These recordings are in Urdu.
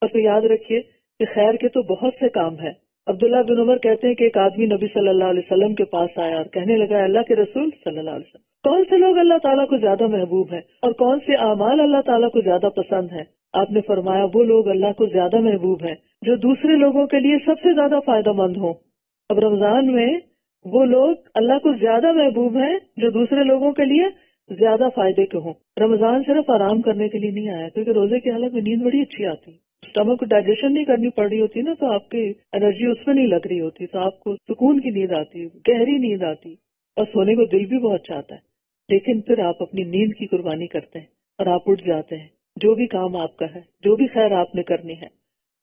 اور پھر یاد رکھیے کہ خیر کے تو بہت سے کام ہیں. عبداللہ بن عمر کہتے ہیں کہ ایک آدمی نبی صلی اللہ علیہ وسلم کے پاس آیا اور کہنے لگا اللہ کے رسول صلی اللہ علیہ وسلم کون سے لوگ اللہ تعالیٰ کو زیادہ محبوب ہیں اور کون سے اعمال اللہ تعالیٰ کو زیادہ پسند ہیں؟ آپ نے فرمایا وہ لوگ اللہ کو زیادہ محبوب ہیں جو دوسرے لوگوں کے لیے سب سے زیادہ فائدہ مند ہوں. اب رمضان میں وہ لوگ اللہ کو زیادہ محبوب ہیں جو دوسرے لوگوں کے لیے زیادہ فائدے کے ہوں. رمضان صرف آرام کرنے کے لیے نہیں آیا، کیونکہ روزے کی حالت میں نیند بڑی اچھی آتی ہے. اسٹمک کو ڈائجیشن نہیں کرنی پڑ رہی ہوتی نا، تو آپ کی انرجی اس میں نہیں لگ رہی ہوتی، تو آپ کو سکون کی نیند آتی، گہری نیند آتی، اور سونے کو دل بھی بہت چاہتا ہے. لیکن پھر آپ اپنی نیند کی قربانی کرتے ہیں اور آپ اٹھ جاتے ہیں. جو بھی کام آپ کا ہے، جو بھی خیر آپ نے کرنی ہے.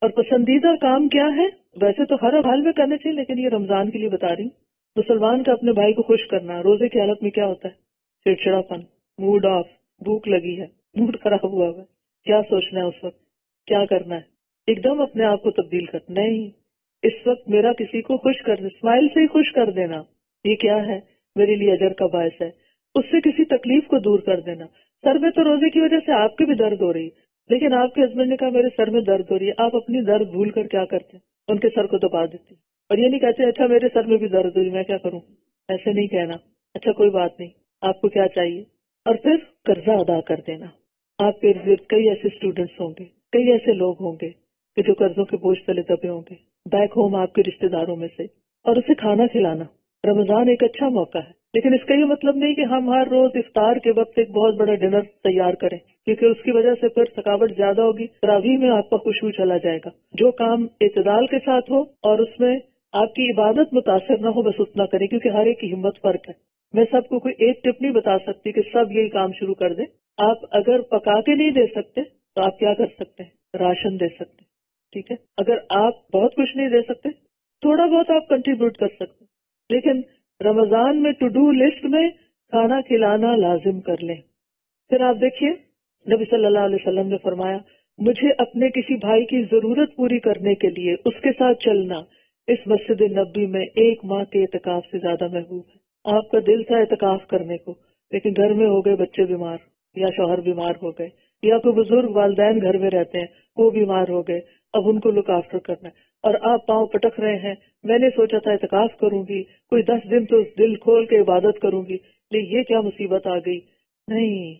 اور پسندیدہ کام کیا ہے؟ ویسے تو ہر حال میں کرنے چاہیے، لیکن یہ رمضان کے لیے بتا رہی ہوں. مسلمان کا اپنے بھائی کو خوش کرنا. روزے کی حالت میں کیا ہوتا ہے؟ چڑچڑا پن، موڈ آف، بھوک لگی ہے، موڈ خراب ہوا ہے، کیا سوچنا ہے اس وقت، کیا کرنا ہے؟ ایک دم اپنے آپ کو تبدیل کرنا. نہیں، اس وقت میرا کسی کو خوش کرنا، اسمائل سے ہی خوش کر دینا، یہ کیا ہے؟ میرے لیے اجر کا باعث ہے. اس سے کسی تکلیف کو دور کر دینا. سر میں تو روزے کی وجہ سے آپ کی بھی درد ہو رہی ہے، لیکن آپ کے ہسبینڈ نے کہا میرے سر میں درد ہو رہی ہے، آپ اپنی درد بھول کر کیا کرتے ہیں؟ ان کے سر کو دبا دیتے، اور یہ نہیں کہتے اچھا میرے سر میں بھی درد ہو رہی میں کیا کروں. ایسے نہیں کہنا، اچھا کوئی بات نہیں، آپ کو کیا چاہیے. اور پھر قرضہ ادا کر دینا. آپ کے ارد گرد کئی ایسے اسٹوڈنٹس ہوں گے، کئی ایسے لوگ ہوں گے کہ جو قرضوں کے بوجھ تلے دبے ہوں گے، بیک ہوم آپ کے رشتے داروں میں سے، اور اسے کھانا کھلانا. رمضان ایک اچھا موقع ہے، لیکن اس کا یہ مطلب نہیں کہ ہم ہر روز افطار کے وقت ایک بہت بڑا ڈنر تیار کریں، کیونکہ اس کی وجہ سے پھر تھکاوٹ زیادہ ہوگی، تراویح میں آپ کا خوشبو چلا جائے گا. جو کام اعتدال کے ساتھ ہو اور اس میں آپ کی عبادت متاثر نہ ہو، بس اتنا کریں، کیونکہ ہر ایک کی ہمت فرق ہے. میں سب کو کوئی ایک ٹپ نہیں بتا سکتی کہ سب یہی کام شروع کر دیں. آپ اگر پکا کے نہیں دے سکتے تو آپ کیا کر سکتے ہیں؟ راشن دے سکتے ہیں، ٹھیک ہے. اگر آپ بہت کچھ نہیں دے سکتے، تھوڑا بہت آپ کنٹریبیوٹ کر سکتے، لیکن رمضان میں ٹو ڈو لسٹ میں کھانا کھلانا لازم کر لیں. پھر آپ دیکھیے نبی صلی اللہ علیہ وسلم نے فرمایا مجھے اپنے کسی بھائی کی ضرورت پوری کرنے کے لیے اس کے ساتھ چلنا اس مسجد نبی میں 1 ماہ کے اعتکاف سے زیادہ محبوب ہے. آپ کا دل تھا اعتکاف کرنے کو، لیکن گھر میں ہو گئے بچے بیمار، یا شوہر بیمار ہو گئے، یا کوئی بزرگ والدین گھر میں رہتے ہیں وہ بیمار ہو گئے، اب ان کو لک آفٹر کرنا ہے، اور آپ پاؤں پٹک رہے ہیں میں نے سوچا تھا اعتکاف کروں گی، کوئی 10 دن تو دل کھول کے عبادت کروں گی، لیکن یہ کیا مصیبت آ گئی. نہیں،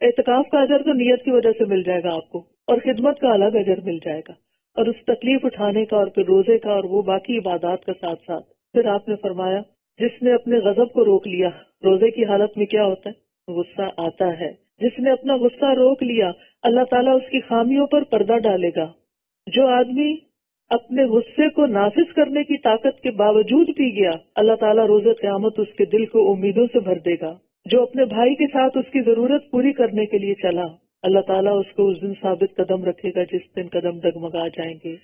اعتکاف کا اجر تو نیت کی وجہ سے مل جائے گا آپ کو، اور خدمت کا الگ اجر مل جائے گا، اور اس تکلیف اٹھانے کا اور پھر روزے کا اور وہ باقی عبادات کا ساتھ ساتھ. پھر آپ نے فرمایا جس نے اپنے غضب کو روک لیا، روزے کی حالت میں کیا ہوتا ہے؟ غصہ آتا ہے. جس نے اپنا غصہ روک لیا اللہ تعالیٰ اس کی خامیوں پر پردہ ڈالے گا. جو آدمی اپنے غصے کو نافذ کرنے کی طاقت کے باوجود پی گیا اللہ تعالیٰ روز قیامت اس کے دل کو امیدوں سے بھر دے گا. جو اپنے بھائی کے ساتھ اس کی ضرورت پوری کرنے کے لیے چلا اللہ تعالیٰ اس کو اس دن ثابت قدم رکھے گا جس دن قدم ڈگمگا جائیں گے.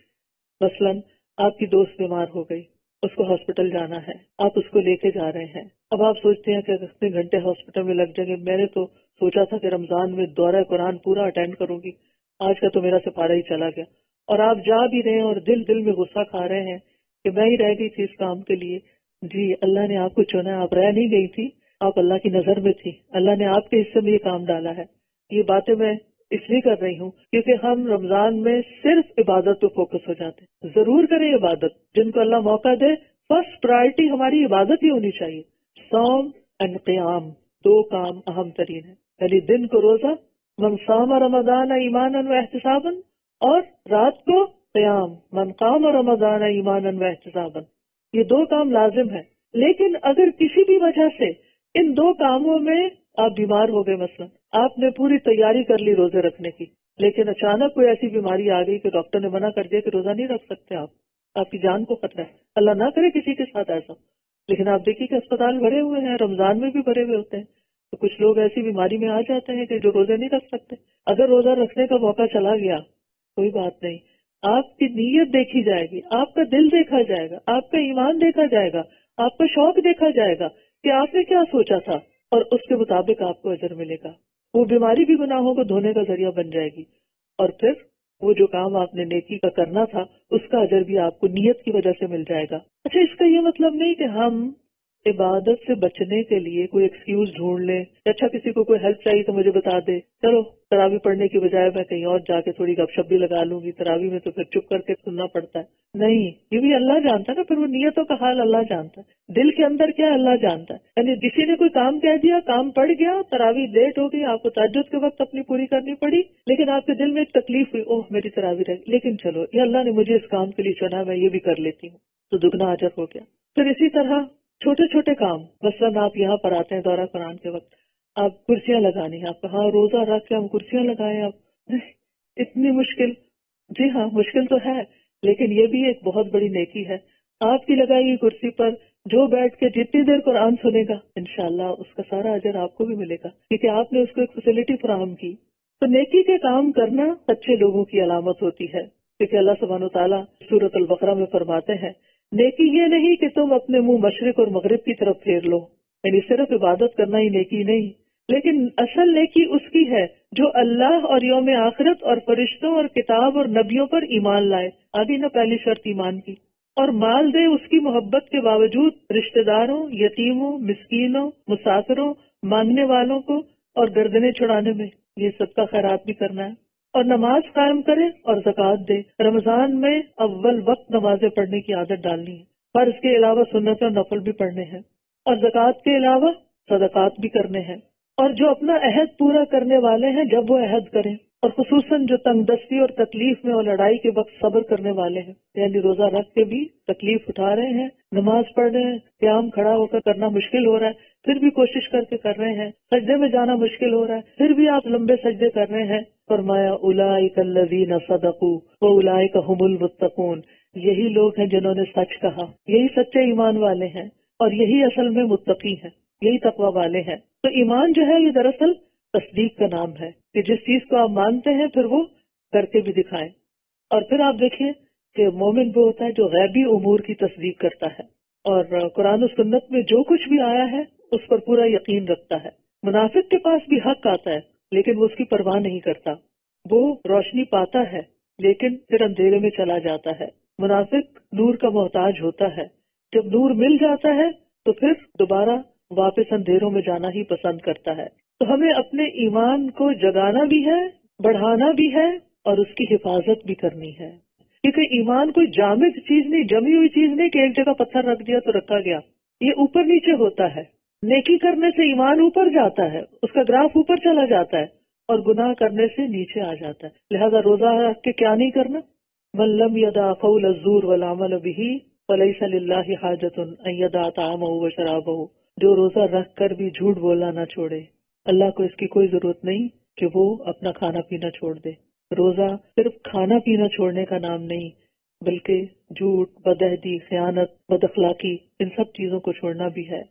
مثلاً آپ کی دوست بیمار ہو گئی، اس کو ہاسپٹل جانا ہے، آپ اس کو لے کے جا رہے ہیں. اب آپ سوچتے ہیں کہ کتنے گھنٹے ہاسپٹل میں لگ جائیں گے، میں نے تو سوچا تھا کہ رمضان میں دورہ قرآن پورا اٹینڈ کروں گی، آج کا تو میرا سپارہ ہی چلا گیا. اور آپ جا بھی رہے ہیں اور دل میں غصہ کھا رہے ہیں کہ میں ہی رہ گئی تھی اس کام کے لیے. جی اللہ نے آپ کو چنا، آپ رہ نہیں گئی تھی، آپ اللہ کی نظر میں تھی، اللہ نے آپ کے حصے میں یہ کام ڈالا ہے. یہ باتیں میں اس لیے کر رہی ہوں کیونکہ ہم رمضان میں صرف عبادت پہ فوکس ہو جاتے ہیں. ضرور کریں عبادت، جن کو اللہ موقع دے فرسٹ پرائرٹی ہماری عبادت ہی ہونی چاہیے. صوم اور قیام 2 کام اہم ترین ہیں. یعنی دن کو روزہ، من صام رمضان ایمانا و احتسابا، اور رات کو قیام، من قام رمضان ایمانا و احتسابا. یہ 2 کام لازم ہیں. لیکن اگر کسی بھی وجہ سے ان 2 کاموں میں آپ بیمار ہو گئے، مثلا آپ نے پوری تیاری کر لی روزے رکھنے کی، لیکن اچانک کوئی ایسی بیماری آ گئی کہ ڈاکٹر نے منع کر دیا کہ روزہ نہیں رکھ سکتے آپ کی جان کو خطرہ ہے. اللہ نہ کرے کسی کے ساتھ ایسا، لیکن آپ دیکھیے کہ اسپتال بھرے ہوئے ہیں، رمضان میں بھی بھرے ہوئے ہوتے ہیں. تو کچھ لوگ ایسی بیماری میں آ جاتے ہیں کہ جو روزے نہیں رکھ سکتے. اگر روزہ رکھنے کا موقع چلا گیا کوئی بات نہیں، آپ کی نیت دیکھی جائے گی، آپ کا دل دیکھا جائے گا، آپ کا ایمان دیکھا جائے گا، آپ کا شوق دیکھا جائے گا کہ آپ نے کیا سوچا تھا، اور اس کے مطابق آپ کو اجر ملے گا. وہ بیماری بھی گناہوں کو دھونے کا ذریعہ بن جائے گی، اور پھر وہ جو کام آپ نے نیکی کا کرنا تھا اس کا اجر بھی آپ کو نیت کی وجہ سے مل جائے گا. اچھا، اس کا یہ مطلب نہیں کہ ہم عبادت سے بچنے کے لیے کوئی ایکسکیوز ڈھونڈ لیں، اچھا کسی کو کوئی ہیلپ چاہیے تو مجھے بتا دے، چلو تراوی پڑھنے کی بجائے میں کہیں اور جا کے تھوڑی گپ شپ بھی لگا لوں گی، تراوی میں تو پھر چپ کر کے سننا پڑتا ہے۔ نہیں، یہ بھی اللہ جانتا ہے نا، پھر وہ نیتوں کا حال اللہ جانتا ہے، دل کے اندر کیا ہے اللہ جانتا ہے۔ یعنی کسی نے کوئی کام کہہ دیا، کام پڑ گیا، تراوی لیٹ ہو گئی، آپ کو تہجد کے وقت اپنی پوری کرنی پڑی، لیکن آپ کے دل میں ایک تکلیف ہوئی، اوہ میری تراوی رہ گئی، لیکن چلو یہ اللہ نے مجھے اس کام کے لیے چنا، میں یہ بھی کر لیتی ہوں، تو دگنا اجر ہو گیا۔ پھر اسی طرح چھوٹے چھوٹے کام، مثلاً آپ یہاں پر آتے ہیں دورہ قرآن کے وقت، آپ کرسیاں لگانی ہیں، آپ کہاں روزہ رکھ کے ہم کرسیاں لگائیں، آپ اتنی مشکل؟ جی ہاں مشکل تو ہے، لیکن یہ بھی ایک بہت بڑی نیکی ہے۔ آپ کی لگائی ہوئی کرسی پر جو بیٹھ کے جتنی دیر قرآن سنے گا انشاءاللہ اس کا سارا اجر آپ کو بھی ملے گا، کیونکہ آپ نے اس کو ایک فیسلٹی فراہم کی۔ تو نیکی کے کام کرنا اچھے لوگوں کی علامت ہوتی ہے، کیونکہ اللہ سبحانہ وتعالیٰ سورۃ البقرہ میں فرماتے ہیں نیکی یہ نہیں کہ تم اپنے منہ مشرق اور مغرب کی طرف پھیر لو، یعنی صرف عبادت کرنا ہی نیکی نہیں، لیکن اصل نیکی اس کی ہے جو اللہ اور یوم آخرت اور فرشتوں اور کتاب اور نبیوں پر ایمان لائے، آگے نہ پہلی شرط ایمان کی، اور مال دے اس کی محبت کے باوجود رشتہ داروں، یتیموں، مسکینوں، مسافروں، مانگنے والوں کو اور گردنیں چھڑانے میں، یہ صدقہ خیرات بھی کرنا ہے، اور نماز قائم کرے اور زکوٰۃ دے۔ رمضان میں اول وقت نمازیں پڑھنے کی عادت ڈالنی ہے، پر اس کے علاوہ سنت اور نفل بھی پڑھنے ہیں، اور زکوٰۃ کے علاوہ صدقات بھی کرنے ہیں، اور جو اپنا عہد پورا کرنے والے ہیں جب وہ عہد کریں، اور خصوصاً جو تنگ دستی اور تکلیف میں اور لڑائی کے وقت صبر کرنے والے ہیں، یعنی روزہ رکھ کے بھی تکلیف اٹھا رہے ہیں، نماز پڑھ رہے ہیں، قیام کھڑا ہو کر کرنا مشکل ہو رہا ہے پھر بھی کوشش کر کے کر رہے ہیں، سجدے میں جانا مشکل ہو رہا ہے پھر بھی آپ لمبے سجدے کر رہے ہیں، فرمایا اولئک الذین صدقوا واولئک هم المتقون، یہی لوگ ہیں جنہوں نے سچ کہا، یہی سچے ایمان والے ہیں، اور یہی اصل میں متقی ہیں، یہی تقوی والے ہیں۔ تو ایمان جو ہے یہ دراصل تصدیق کا نام ہے، کہ جس چیز کو آپ مانتے ہیں پھر وہ کر کے بھی دکھائیں۔ اور پھر آپ دیکھیے کہ مومن وہ ہوتا ہے جو غیبی امور کی تصدیق کرتا ہے، اور قرآن و سنت میں جو کچھ بھی آیا ہے اس پر پورا یقین رکھتا ہے۔ منافق کے پاس بھی حق آتا ہے لیکن وہ اس کی پرواہ نہیں کرتا، وہ روشنی پاتا ہے لیکن پھر اندھیرے میں چلا جاتا ہے۔ منافق نور کا محتاج ہوتا ہے، جب نور مل جاتا ہے تو پھر دوبارہ واپس اندھیروں میں جانا ہی پسند کرتا ہے۔ تو ہمیں اپنے ایمان کو جگانا بھی ہے، بڑھانا بھی ہے، اور اس کی حفاظت بھی کرنی ہے، کیونکہ ایمان کوئی جامد چیز نہیں، جمی ہوئی چیز نہیں کہ ایک جگہ پتھر رکھ دیا تو رکھا گیا، یہ اوپر نیچے ہوتا ہے۔ نیکی کرنے سے ایمان اوپر جاتا ہے، اس کا گراف اوپر چلا جاتا ہے، اور گناہ کرنے سے نیچے آ جاتا ہے۔ لہذا روزہ رکھ کے کیا نہیں کرنا؟ من لم یدع قول الزور والعمل به فلیس للہ حاجۃ ان یدع طعامہ وشرابہ، جو روزہ رکھ کر بھی جھوٹ بولنا نہ چھوڑے، اللہ کو اس کی کوئی ضرورت نہیں کہ وہ اپنا کھانا پینا چھوڑ دے۔ روزہ صرف کھانا پینا چھوڑنے کا نام نہیں، بلکہ جھوٹ، بدعہدی، خیانت، بد اخلاقی، ان سب چیزوں کو چھوڑنا بھی ہے۔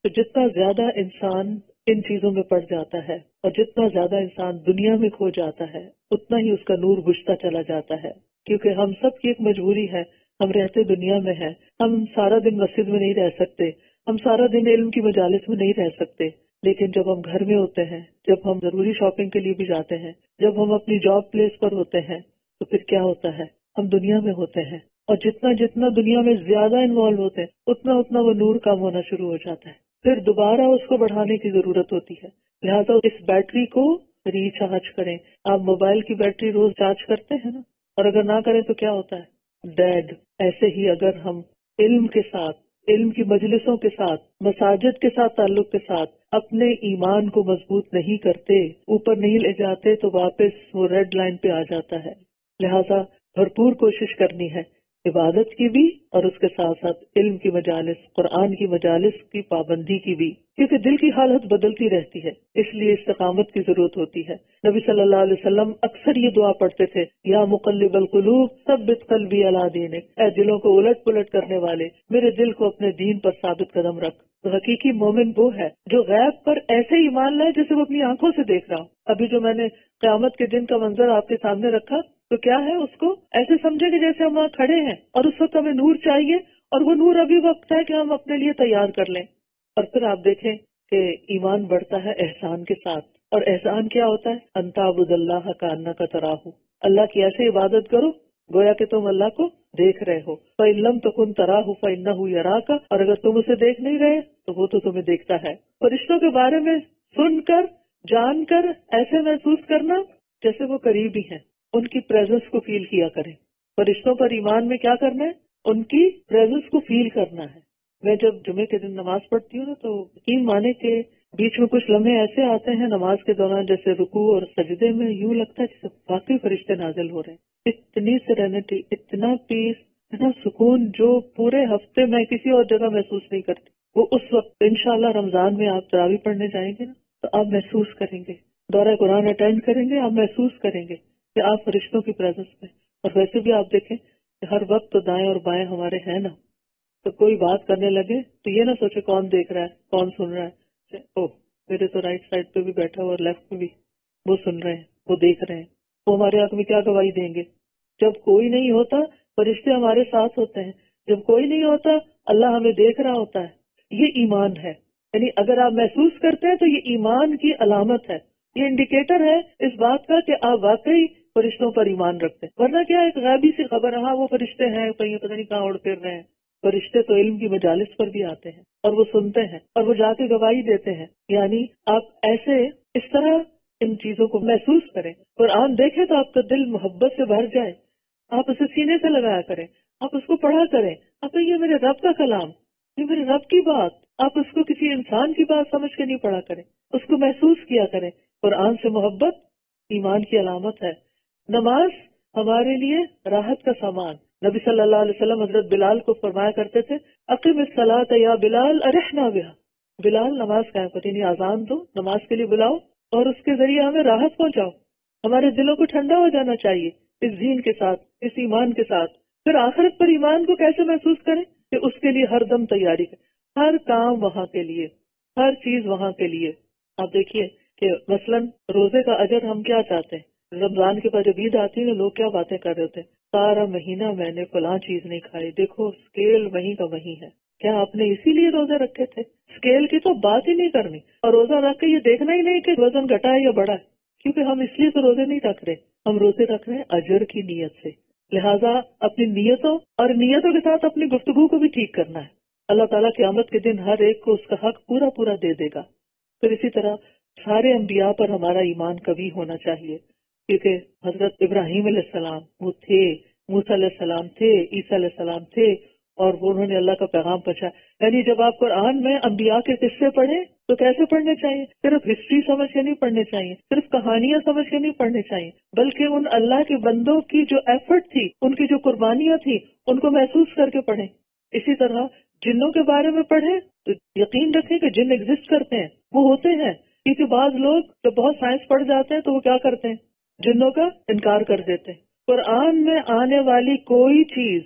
تو جتنا زیادہ انسان ان چیزوں میں پڑ جاتا ہے اور جتنا زیادہ انسان دنیا میں کھو جاتا ہے اتنا ہی اس کا نور بجھتا چلا جاتا ہے، کیونکہ ہم سب کی ایک مجبوری ہے، ہم رہتے دنیا میں ہیں، ہم سارا دن مسجد میں نہیں رہ سکتے، ہم سارا دن علم کی مجالس میں نہیں رہ سکتے، لیکن جب ہم گھر میں ہوتے ہیں، جب ہم ضروری شاپنگ کے لیے بھی جاتے ہیں، جب ہم اپنی جاب پلیس پر ہوتے ہیں تو پھر کیا ہوتا ہے؟ ہم دنیا میں ہوتے ہیں، اور جتنا جتنا دنیا میں زیادہ انوالو ہوتے ہیں اتنا اتنا وہ نور کم ہونا شروع ہو جاتا ہے، پھر دوبارہ اس کو بڑھانے کی ضرورت ہوتی ہے۔ لہٰذا اس بیٹری کو ریچارج کریں۔ آپ موبائل کی بیٹری روز چارج کرتے ہیں نا، اور اگر نہ کریں تو کیا ہوتا ہے؟ ڈیڈ۔ ایسے ہی اگر ہم علم کے ساتھ، علم کی مجلسوں کے ساتھ، مساجد کے ساتھ تعلق کے ساتھ اپنے ایمان کو مضبوط نہیں کرتے، اوپر نہیں لے جاتے، تو واپس وہ ریڈ لائن پہ آ جاتا ہے۔ لہٰذا بھرپور کوشش کرنی ہے عبادت کی بھی، اور اس کے ساتھ ساتھ علم کی مجالس، قرآن کی مجالس کی پابندی کی بھی، کیونکہ دل کی حالت بدلتی رہتی ہے، اس لیے استقامت کی ضرورت ہوتی ہے۔ نبی صلی اللہ علیہ وسلم اکثر یہ دعا پڑھتے تھے، یا مقلب القلوب ثبت قلبی علی دینک، اے دلوں کو الٹ پلٹ کرنے والے، میرے دل کو اپنے دین پر ثابت قدم رکھ۔ تو حقیقی مومن وہ ہے جو غیب پر ایسے ایمان لائے جیسے وہ اپنی آنکھوں سے دیکھ رہا ہو۔ ابھی جو میں نے قیامت کے دن کا منظر آپ کے سامنے رکھا تو کیا ہے، اس کو ایسے سمجھے کہ جیسے ہم وہاں کھڑے ہیں اور اس وقت ہمیں نور چاہیے، اور وہ نور ابھی وقت ہے کہ ہم اپنے لیے تیار کر لیں۔ اور پھر آپ دیکھیں کہ ایمان بڑھتا ہے احسان کے ساتھ، اور احسان کیا ہوتا ہے؟ ان تعبد اللہ کانک تراہ، اللہ کی ایسے عبادت کرو گویا کہ تم اللہ کو دیکھ رہے ہو. فَإِن لَّمْ تَكُن تَرَاهُ فَإِنَّهُ يَرَاكَ، اور اگر تم اسے دیکھ نہیں رہے تو وہ تو تمہیں دیکھتا ہے. فرشتوں کے بارے میں سن کر، جان کر ایسے محسوس کرنا جیسے وہ قریب ہی ہیں. ان کی پریزنس کو فیل کیا کریں. فرشتوں پر ایمان میں کیا کرنا ہے؟ ان کی پریزنس کو فیل کرنا ہے. میں جب جمعے کے دن نماز پڑھتی ہوں نا تو یقین مانے کہ بیچ میں کچھ لمحے ایسے آتے ہیں نماز کے دوران، جیسے رکوع اور سجدے میں یوں لگتا ہے جیسے واقعی فرشتے نازل ہو رہے ہیں. اتنی سیرینٹی، اتنا پیس، اتنا سکون جو پورے ہفتے میں کسی اور جگہ محسوس نہیں کرتی، وہ اس وقت انشاءاللہ رمضان میں آپ تراویح پڑھنے جائیں گے نا تو آپ محسوس کریں گے. دورہ قرآن اٹینڈ کریں گے، آپ محسوس کریں گے کہ آپ فرشتوں کی پریزنس میں. اور ویسے بھی آپ دیکھیں کہ ہر وقت تو دائیں اور بائیں ہمارے ہیں نا، تو کوئی بات کرنے لگے تو یہ نہ سوچے کون دیکھ رہا ہے، کون سن رہا ہے. اوہ میرے تو رائٹ سائڈ پہ بھی بیٹھا ہوا اور لیفٹ پہ بھی، وہ سن رہے ہیں، وہ دیکھ رہے ہیں، وہ ہمارے حق میں کیا گواہی دیں گے. جب کوئی نہیں ہوتا فرشتے ہمارے ساتھ ہوتے ہیں، جب کوئی نہیں ہوتا اللہ ہمیں دیکھ رہا ہوتا ہے. یہ ایمان ہے. یعنی اگر آپ محسوس کرتے ہیں تو یہ ایمان کی علامت ہے، یہ انڈیکیٹر ہے اس بات کا کہ آپ واقعی فرشتوں پر ایمان رکھتے ہیں. ورنہ کیا ایک غیبی سی خبر، ہاں وہ فرشتے ہیں کہیں پتہ نہیں کہاں اڑ پھر رہے ہیں. فرشتے تو علم کی مجالس پر بھی آتے ہیں اور وہ سنتے ہیں اور وہ جا کے گواہی دیتے ہیں. یعنی آپ ایسے اس طرح ان چیزوں کو محسوس کریں. قرآن دیکھیں تو آپ کا دل محبت سے بھر جائے. آپ اسے سینے سے لگایا کریں، آپ اس کو پڑھا کریں. آپ یہ میرے رب کا کلام، یہ میرے رب کی بات. آپ اس کو کسی انسان کی بات سمجھ کے نہیں پڑھا کریں، اس کو محسوس کیا کریں. قرآن سے محبت ایمان کی علامت ہے. نماز ہمارے لیے راحت کا سامان. نبی صلی اللہ علیہ وسلم حضرت بلال کو فرمایا کرتے تھے، اقم الصلاۃ یا بلال ارحنا بہا. بلال نماز قائم کرو، یعنی اذان دو، نماز کے لیے بلاؤ اور اس کے ذریعے ہمیں راحت پہنچاؤ. ہمارے دلوں کو ٹھنڈا ہو جانا چاہیے اس دین کے ساتھ، اس ایمان کے ساتھ. پھر آخرت پر ایمان کو کیسے محسوس کریں کہ اس کے لیے ہر دم تیاری کریں، ہر کام وہاں کے لیے، ہر چیز وہاں کے لیے. آپ دیکھیے کہ مثلاً روزے کا اجر ہم کیا چاہتے ہیں. رمضان کے بعد جب عید آتی ہے لوگ کیا باتیں کر رہے ہوتے ہیں، سارا مہینہ میں نے فلاں چیز نہیں کھائی، دیکھو اسکیل وہیں کا وہیں ہے. کیا آپ نے اسی لیے روزے رکھے تھے؟ اسکیل کی تو بات ہی نہیں کرنی، اور روزہ رکھ کے یہ دیکھنا ہی نہیں کہ وزن گھٹا ہے یا بڑھا ہے، کیونکہ ہم اس لیے تو روزے نہیں رکھ رہے. ہم روزے رکھ رہے ہیں اجر کی نیت سے. لہٰذا اپنی نیتوں اور نیتوں کے ساتھ اپنی گفتگو کو بھی ٹھیک کرنا ہے. اللہ تعالیٰ قیامت کے دن ہر ایک کو اس کا حق پورا پورا دے دے گا. پھر اسی طرح سارے انبیاء پر ہمارا ایمان کبھی ہونا چاہیے، کیونکہ حضرت ابراہیم علیہ السلام وہ تھے، موسیٰ علیہ السلام تھے، عیسیٰ علیہ السلام تھے، اور وہ انہوں نے اللہ کا پیغام پہنچایا. یعنی جب آپ قرآن میں انبیاء کے قصے پڑھیں تو کیسے پڑھنے چاہیے؟ صرف ہسٹری سمجھ کے نہیں پڑھنے چاہیے، صرف کہانیاں سمجھ کے نہیں پڑھنے چاہیے، بلکہ ان اللہ کے بندوں کی جو ایفرٹ تھی، ان کی جو قربانیاں تھی، ان کو محسوس کر کے پڑھیں. اسی طرح جنوں کے بارے میں پڑھیں تو یقین رکھیں کہ جن ایگزسٹ کرتے ہیں، وہ ہوتے ہیں. کیونکہ بعض لوگ جب بہت سائنس پڑھ جاتے ہیں تو وہ کیا کرتے ہیں، جنوں کا انکار کر دیتے ہیں. قرآن میں آنے والی کوئی چیز،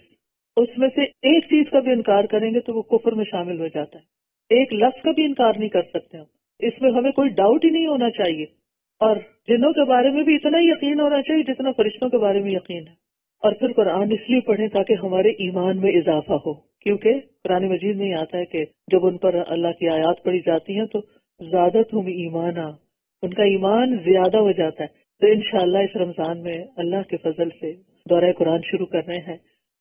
اس میں سے ایک چیز کا بھی انکار کریں گے تو وہ کفر میں شامل ہو جاتا ہے. ایک لفظ کا بھی انکار نہیں کر سکتے ہم، اس میں ہمیں کوئی ڈاؤٹ ہی نہیں ہونا چاہیے. اور جنوں کے بارے میں بھی اتنا ہی یقین ہونا چاہیے جتنا فرشتوں کے بارے میں یقین ہے. اور پھر قرآن اس لیے پڑھیں تاکہ ہمارے ایمان میں اضافہ ہو، کیونکہ قرآن مجید میں یہ آتا ہے کہ جب ان پر اللہ کی آیات پڑھی جاتی ہیں تو زیادتہم ایمانا، ان کا ایمان زیادہ ہو جاتا ہے. تو انشاءاللہ اس رمضان میں اللہ کے فضل سے دورہ قرآن شروع کر رہے ہیں،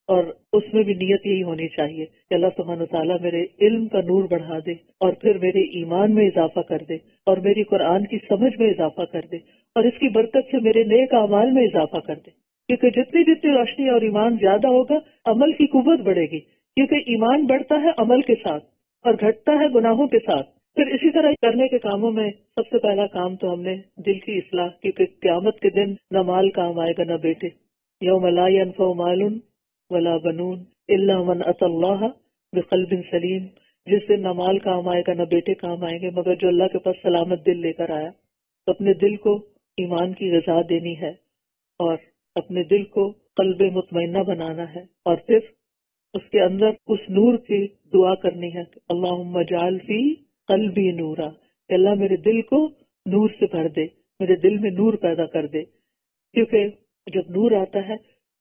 اور اس میں بھی نیت یہی ہونی چاہیے کہ اللہ سبحانہ وتعالیٰ میرے علم کا نور بڑھا دے، اور پھر میرے ایمان میں اضافہ کر دے، اور میری قرآن کی سمجھ میں اضافہ کر دے، اور اس کی برکت سے میرے نیک اعمال میں اضافہ کر دے. کیونکہ جتنی جتنی روشنی اور ایمان زیادہ ہوگا عمل کی قوت بڑھے گی، کیونکہ ایمان بڑھتا ہے عمل کے ساتھ اور گھٹتا ہے گناہوں کے ساتھ. پھر اسی طرح کرنے کے کاموں میں سب سے پہلا کام تو ہم نے دل کی اصلاح، کیونکہ قیامت کے دن نہ مال کام آئے گا نہ بیٹے. یوم لا ينفع مال ولا بنون الا من اتى الله بقلب سلیم. جس دن نہ مال کام آئے گا نہ بیٹے کام آئیں گے مگر جو اللہ کے پاس سلامت دل لے کر آیا. تو اپنے دل کو ایمان کی غذا دینی ہے، اور اپنے دل کو قلب مطمئنہ بنانا ہے، اور پھر اس کے اندر اس نور کی دعا کرنی ہے، اللہم اجعل فی قلبی نورا، کہ اللہ میرے دل کو نور سے بھر دے، میرے دل میں نور پیدا کر دے. کیونکہ جب نور آتا ہے،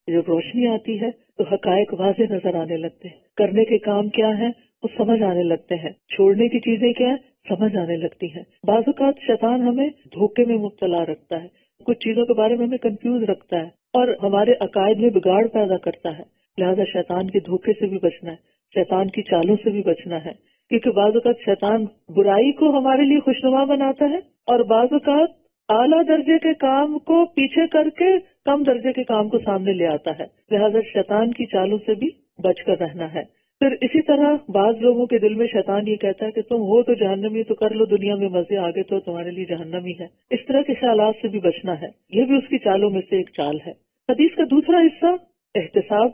جب روشنی آتی ہے تو حقائق واضح نظر آنے لگتے ہیں، کرنے کے کام کیا ہیں وہ سمجھ آنے لگتے ہیں، چھوڑنے کی چیزیں کیا ہیں سمجھ آنے لگتی ہیں. بعض اوقات شیطان ہمیں دھوکے میں مبتلا رکھتا ہے، کچھ چیزوں کے بارے میں ہمیں کنفیوز رکھتا ہے، اور ہمارے عقائد میں بگاڑ پیدا کرتا ہے. لہذا شیطان کے دھوکے سے بھی بچنا ہے، شیطان کی چالوں سے بھی بچنا ہے، کیونکہ بعض اوقات شیطان برائی کو ہمارے لیے خوشنما بناتا ہے اور بعض اوقات اعلیٰ درجے کے کام کو پیچھے کر کے کم درجے کے کام کو سامنے لے آتا ہے، لہذا شیطان کی چالوں سے بھی بچ کر رہنا ہے۔ پھر اسی طرح بعض لوگوں کے دل میں شیطان یہ کہتا ہے کہ تم ہو تو جہنمی، تو کر لو دنیا میں مزے، آگے تو تمہارے لیے جہنم ہی ہے۔ اس طرح کے خیالات سے بھی بچنا ہے، یہ بھی اس کی چالوں میں سے ایک چال ہے۔ حدیث کا دوسرا حصہ احتساب۔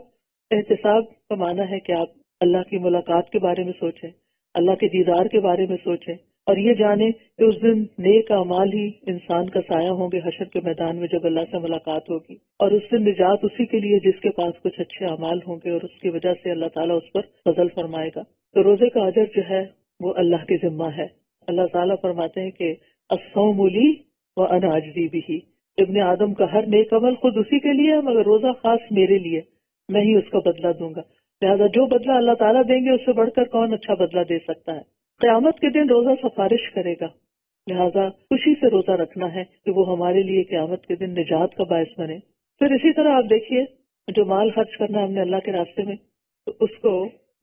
احتساب کا معنی ہے کہ آپ اللہ کی ملاقات کے بارے میں سوچیں، اللہ کے دیدار کے بارے میں سوچیں، اور یہ جانیں کہ اس دن نیک اعمال ہی انسان کا سایہ ہوں گے حشر کے میدان میں جب اللہ سے ملاقات ہوگی، اور اس دن نجات اسی کے لیے جس کے پاس کچھ اچھے اعمال ہوں گے، اور اس کی وجہ سے اللہ تعالیٰ اس پر فضل فرمائے گا۔ تو روزے کا اجر جو ہے وہ اللہ کے ذمہ ہے۔ اللہ تعالیٰ فرماتے ہیں کہ الصوم لی وانا اجزی بہ، ابن آدم کا ہر نیک عمل خود اسی کے لیے ہے، مگر روزہ خاص میرے لیے، میں ہی اس کا بدلہ دوں گا۔ لہٰذا جو بدلہ اللہ تعالیٰ دیں گے اس سے بڑھ کر کون اچھا بدلہ دے سکتا ہے۔ قیامت کے دن روزہ سفارش کرے گا، لہٰذا خوشی سے روزہ رکھنا ہے کہ وہ ہمارے لیے قیامت کے دن نجات کا باعث بنے۔ پھر اسی طرح آپ دیکھیے، جو مال خرچ کرنا ہے ہم نے اللہ کے راستے میں، تو اس کو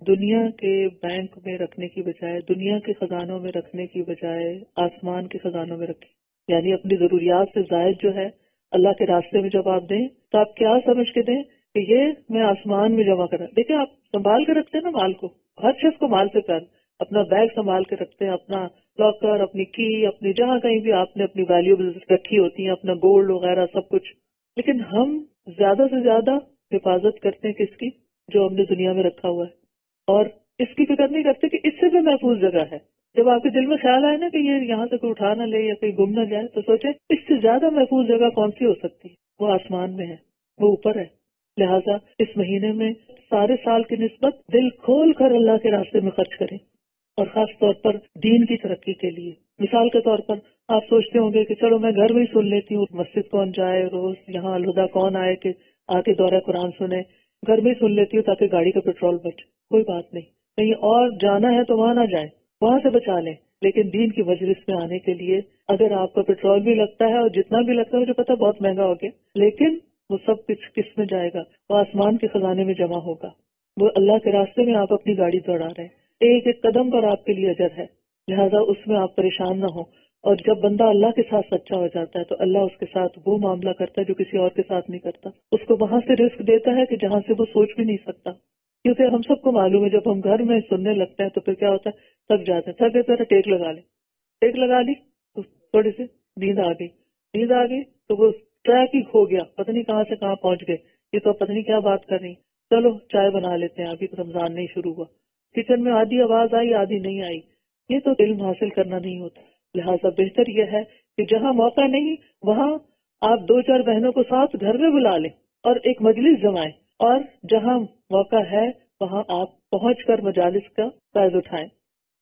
دنیا کے بینک میں رکھنے کی بجائے، دنیا کے خزانوں میں رکھنے کی بجائے آسمان کے خزانوں میں رکھیں، یعنی اپنی ضروریات سے زائد جو ہے اللہ کے راستے میں جب آپ دیں تو آپ کیا سمجھ کے دیں کہ یہ میں آسمان میں جمع کرا۔ دیکھیں آپ سنبھال کے رکھتے ہیں نا مال کو، ہر شخص کو مال سے پیار، اپنا بیگ سنبھال کے رکھتے ہیں، اپنا لاکر، اپنی کی، اپنی جہاں کہیں بھی آپ نے اپنی ویلیوبلز رکھی ہوتی ہیں، اپنا گولڈ وغیرہ سب کچھ، لیکن ہم زیادہ سے زیادہ حفاظت کرتے ہیں کس کی؟ جو ہم نے دنیا میں رکھا ہوا ہے، اور اس کی فکر نہیں کرتے کہ اس سے بھی محفوظ جگہ ہے۔ جب آپ کے دل میں خیال آئے نا کہ یہ یہاں سے کوئی اٹھا نہ لے یا کہیں گم نہ جائے، تو سوچیں اس سے زیادہ محفوظ جگہ کون سی ہو سکتی ہے؟ وہ آسمان میں ہے، وہ اوپر ہے۔ لہٰذا اس مہینے میں سارے سال کی نسبت دل کھول کر اللہ کے راستے میں خرچ کریں، اور خاص طور پر دین کی ترقی کے لیے۔ مثال کے طور پر آپ سوچتے ہوں گے کہ چلو میں گھر میں ہی سن لیتی ہوں، مسجد کون جائے روز، یہاں الہدا کون آئے کہ آ کے دورہ قرآن سنے، گھر میں ہی سن لیتی ہوں تاکہ گاڑی کا پیٹرول بچے۔ کوئی بات نہیں، کہیں اور جانا ہے تو وہاں نہ جائیں، وہاں سے بچا لیں، لیکن دین کی مجلس میں آنے کے لیے اگر آپ کا پیٹرول بھی لگتا ہے، اور جتنا بھی لگتا ہے مجھے پتا بہت مہنگا ہو گیا، لیکن وہ سب کچھ کس میں جائے گا؟ وہ آسمان کے خزانے میں جمع ہوگا۔ وہ اللہ کے راستے میں آپ اپنی گاڑی دوڑا رہے ہیں، ایک ایک قدم پر آپ کے لیے اجر ہے، لہٰذا اس میں آپ پریشان نہ ہوں۔ اور جب بندہ اللہ کے ساتھ سچا ہو جاتا ہے تو اللہ اس کے ساتھ وہ معاملہ کرتا ہے جو کسی اور کے ساتھ نہیں کرتا، اس کو وہاں سے رزق دیتا ہے کہ جہاں سے وہ سوچ بھی نہیں سکتا۔ کیونکہ ہم سب کو معلوم ہے جب ہم گھر میں سننے لگتے ہیں تو پھر کیا ہوتا ہے، تھک جاتے ہیں، تھک گئے تو ٹیک لگا لیں، ٹیک لگا لی تو تھوڑی سی نیند آ گئی، نیند آ گئی تو وہ ٹریک ہی کھو گیا، پتہ نہیں کہاں سے کہاں پہنچ گئے، یہ تو پتہ نہیں کیا بات کر رہی، چلو چائے بنا لیتے ہیں، ابھی تو رمضان نہیں شروع ہوا، کچن میں آدھی آواز آئی آدھی نہیں آئی، یہ تو علم حاصل کرنا نہیں ہوتا۔ لہٰذا بہتر یہ ہے کہ جہاں موقع نہیں وہاں آپ دو چار بہنوں کو ساتھ گھر میں بلا لیں اور ایک مجلس جمائیں، اور جہاں موقع ہے وہاں آپ پہنچ کر مجالس کا فائدہ اٹھائیں۔